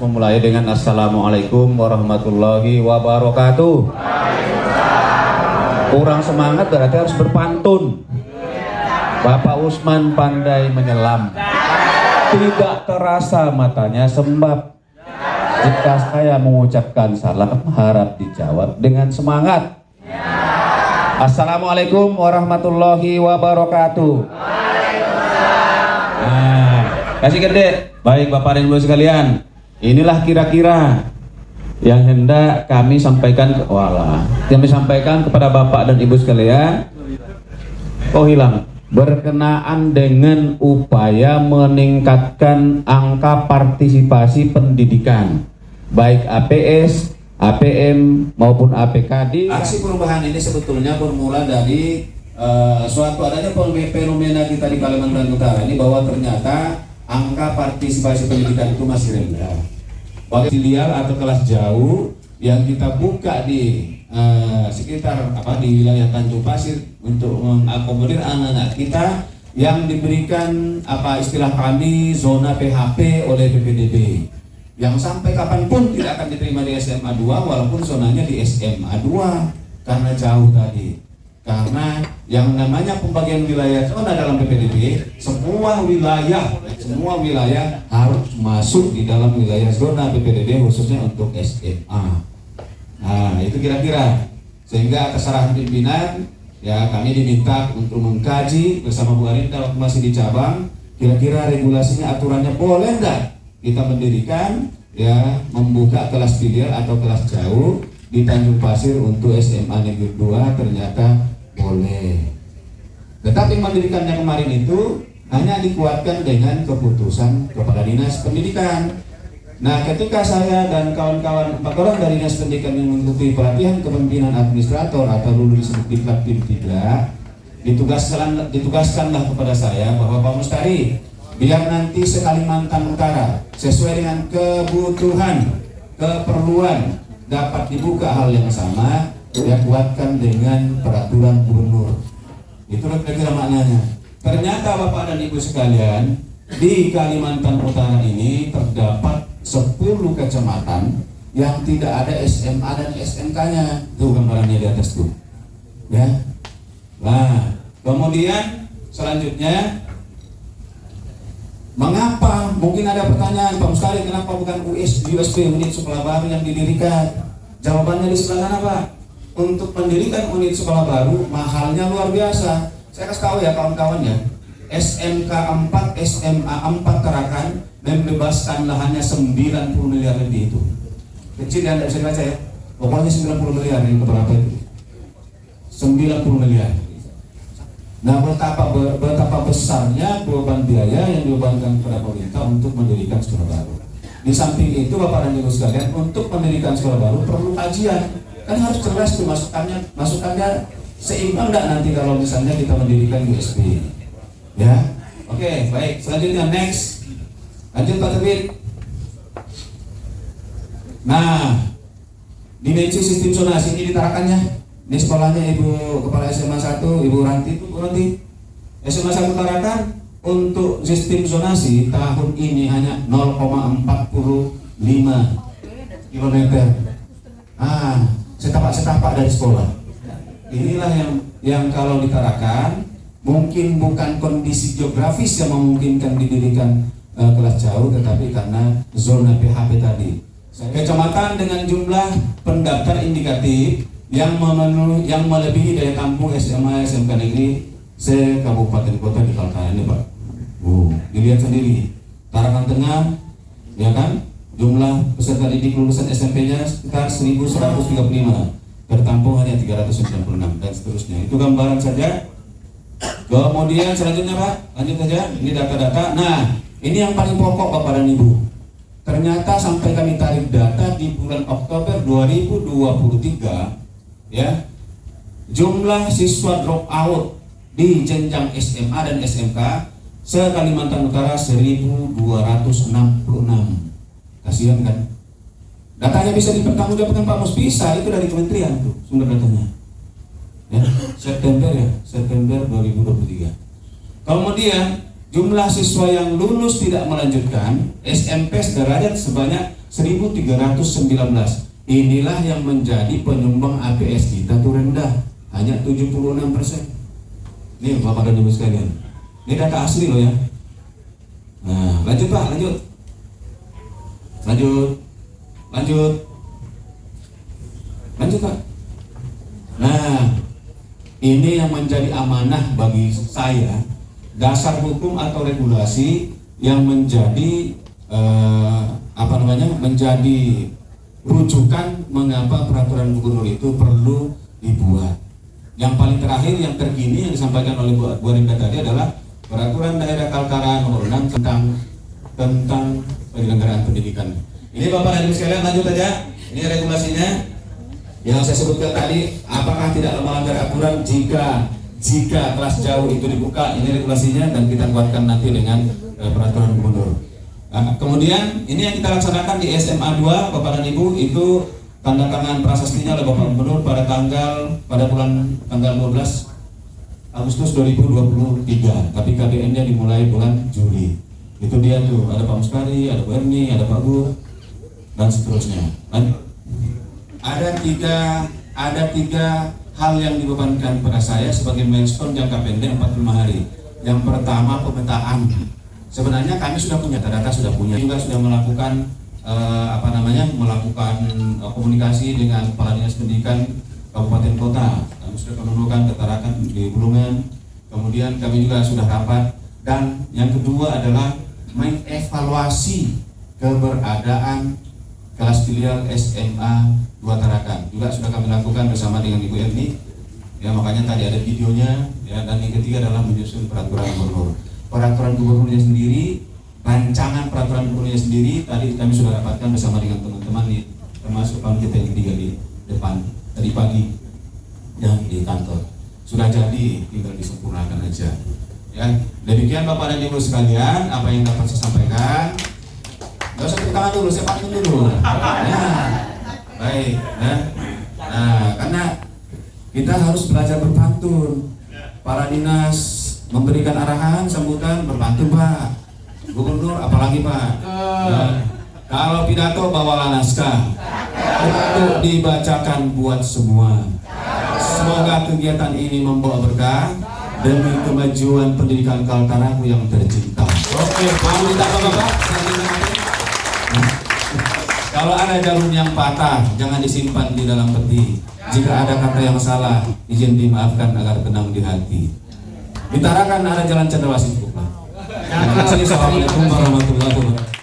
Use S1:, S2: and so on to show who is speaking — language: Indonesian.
S1: memulai dengan Assalamualaikum warahmatullahi wabarakatuh. Kurang semangat berarti harus berpantun. Bapak Usman pandai menyelam, tidak terasa matanya sembab. Jika saya mengucapkan salah, harap dijawab dengan semangat. Assalamualaikum warahmatullahi wabarakatuh. Nah, kasih gede. Baik Bapak dan Ibu sekalian, inilah kira-kira yang hendak kami sampaikan kepada Bapak dan Ibu sekalian. Oh hilang. Berkenaan dengan upaya meningkatkan angka partisipasi pendidikan, baik APS, APM maupun APKD. Aksi perubahan ini sebetulnya bermula dari suatu adanya fenomena kita di Kalimantan Utara ini, bahwa ternyata angka partisipasi pendidikan itu masih rendah. Bagi filial atau kelas jauh yang kita buka di sekitar di wilayah Tanjung Pasir untuk mengakomodir anak-anak kita yang diberikan istilah kami zona PHP oleh BPDB, yang sampai kapanpun tidak akan diterima di SMA 2 walaupun zonanya di SMA 2 karena jauh tadi. Karena yang namanya pembagian wilayah zona dalam PPDB, semua wilayah harus masuk di dalam wilayah zona PPDB khususnya untuk SMA. Nah, itu kira-kira, sehingga atas arahan pimpinan ya kami diminta untuk mengkaji bersama Bu Arinda waktu masih di cabang, kira-kira regulasinya, aturannya boleh enggak kita mendirikan ya membuka kelas filial atau kelas jauh di Tanjung Pasir untuk SMA Negeri 2. Ternyata boleh. Tetapi mendirikannya kemarin itu hanya dikuatkan dengan keputusan Kepala Dinas Pendidikan. Nah, ketika saya dan kawan-kawan 4 orang dari Dinas Pendidikan yang mengikuti pelatihan kepemimpinan administrator atau dulu disebut Diklat PIM 3, ditugaskanlah kepada saya bahwa Pak Mustari, biar nanti se-Kalimantan Utara sesuai dengan kebutuhan, keperluan dapat dibuka hal yang sama, ya kuatkan dengan peraturan gubernur. Itu kira-kira maknanya. Ternyata Bapak dan Ibu sekalian, di Kalimantan Utara ini terdapat 10 kecamatan yang tidak ada SMA dan SMK-nya. Tuh gambarannya di atas tuh. Ya. Nah, kemudian selanjutnya, mengapa? Mungkin ada pertanyaan, Pak Mustari, kenapa bukan USB unit sekolah baru yang didirikan? Jawabannya di sebelah sana, Pak. Untuk mendirikan unit sekolah baru mahalnya luar biasa. Saya kasih tahu ya kawan-kawan ya. SMK 4, SMA 4 Tarakan membebaskan lahannya 90 miliar lebih itu. Kecil ya, tidak bisa dibaca ya. Pokoknya 90 miliar yang berapa itu? 90 miliar. Nah, betapa besarnya beban biaya yang dibebankan kepada pemerintah untuk mendirikan sekolah baru. Di samping itu Bapak dan Ibu sekalian, untuk mendirikan sekolah baru perlu kajian. Kan harus jelas tuh masukannya seimbang enggak nanti kalau misalnya kita mendirikan USB. Ya, oke, baik. Selanjutnya next, lanjut Pak Terbit. Nah, dimensi sistem zonasi ini ditarakannya. Ini sekolahnya Ibu Kepala SMA 1, Ibu Ranti itu, Bu Ranti. SMA 1 Tarakan untuk sistem zonasi tahun ini hanya 0,45 km. Ah, setapak-setapak dari sekolah. Inilah yang kalau ditarakan, mungkin bukan kondisi geografis yang memungkinkan didirikan kelas jauh, tetapi karena zona PHP tadi. Kecamatan dengan jumlah pendaftar indikatif yang melebihi daya tampung SMA SMK negeri se-kabupaten kota di Kaltara ini, Pak. Dilihat sendiri. Tarakan Tengah, ya kan? Jumlah peserta didik lulusan SMP-nya sekitar 1135. Tertampung hanya 396 dan seterusnya. Itu gambaran saja. Kemudian selanjutnya Pak, lanjut saja. Ini data-data. Nah, ini yang paling pokok Bapak dan Ibu. Ternyata sampai kami tarik data di bulan Oktober 2023, ya, jumlah siswa drop out di jenjang SMA dan SMK se-Kalimantan Utara 1.266. Kasihan kan? Datanya bisa dipertanggungjawabkan Pak Mus, bisa, itu dari kementerian tuh sumber datanya. Ya, September 2023. Kemudian Jumlah siswa yang lulus tidak melanjutkan SMP sederajat sebanyak 1.319. Inilah yang menjadi penyumbang APS kita tuh rendah, hanya 76%. Ini Bapak dan Ibu sekalian, ini data asli loh ya. Nah, lanjut Pak, lanjut Pak. Nah, ini yang menjadi amanah bagi saya, dasar hukum atau regulasi yang menjadi menjadi rujukan mengapa peraturan gubernur itu perlu dibuat. Yang paling terakhir, yang terkini yang disampaikan oleh Bu Rinda tadi adalah peraturan daerah Kaltara nomor 6 tentang penyelenggaraan pendidikan. Ini Bapak dan Ibu sekalian, lanjut aja. Ini regulasinya yang saya sebutkan tadi. Apakah tidak melanggar aturan jika kelas jauh itu dibuka? Ini regulasinya dan kita kuatkan nanti dengan peraturan gubernur. Kemudian ini yang kita laksanakan di SMA 2 Bapak dan Ibu, itu tanda tangan prasastinya oleh Bapak Gubernur pada tanggal 12 Agustus 2023, tapi KBN-nya dimulai bulan Juli. Itu dia tuh, ada Pak Muskari, ada Bu Erni, ada Pak Gu, dan seterusnya. Ada tiga hal yang dibebankan pada saya sebagai milestone jangka pendek 45 hari. Yang pertama, pemetaan. Sebenarnya kami sudah punya data, juga sudah melakukan melakukan komunikasi dengan kepala dinas pendidikan kabupaten kota. Kami sudah menemukan ketarakan di Bulungan. Kemudian kami juga sudah rapat. Dan yang kedua adalah mengevaluasi keberadaan kelas filial SMA 2 Tarakan. Juga sudah kami lakukan bersama dengan Ibu Erni. Ya, makanya tadi ada videonya. Ya, dan yang ketiga adalah menyusun peraturan gubernur. Peraturan gubernurnya sendiri, rancangan peraturan gubernurnya sendiri tadi kami sudah dapatkan bersama dengan teman-teman nih, termasuk kawan kita yang ketiga di depan tadi pagi yang di kantor. Sudah jadi, tinggal disempurnakan aja. Ya, demikian Bapak dan Ibu sekalian apa yang dapat saya sampaikan. Gak usah tepuk tangan dulu, saya pantun dulu. Ya, baik. Ya. Nah, karena kita harus belajar berpantun. Para dinas memberikan arahan, sambutan, berpantun Pak. Gubernur apalagi Pak. Ya. Kalau pidato bawalah naskah untuk dibacakan buat semua. Semoga kegiatan ini membawa berkah demi kemajuan pendidikan Kaltaraku yang tercinta. Oke, mau ditambah Bapak? Kalau ada jarum yang patah, jangan disimpan di dalam peti. Jika ada kata yang salah, izin dimaafkan agar tenang di hati. Di Tarakan ada jalan cendrawasih cukup. Assalamualaikum warahmatullahi wabarakatuh.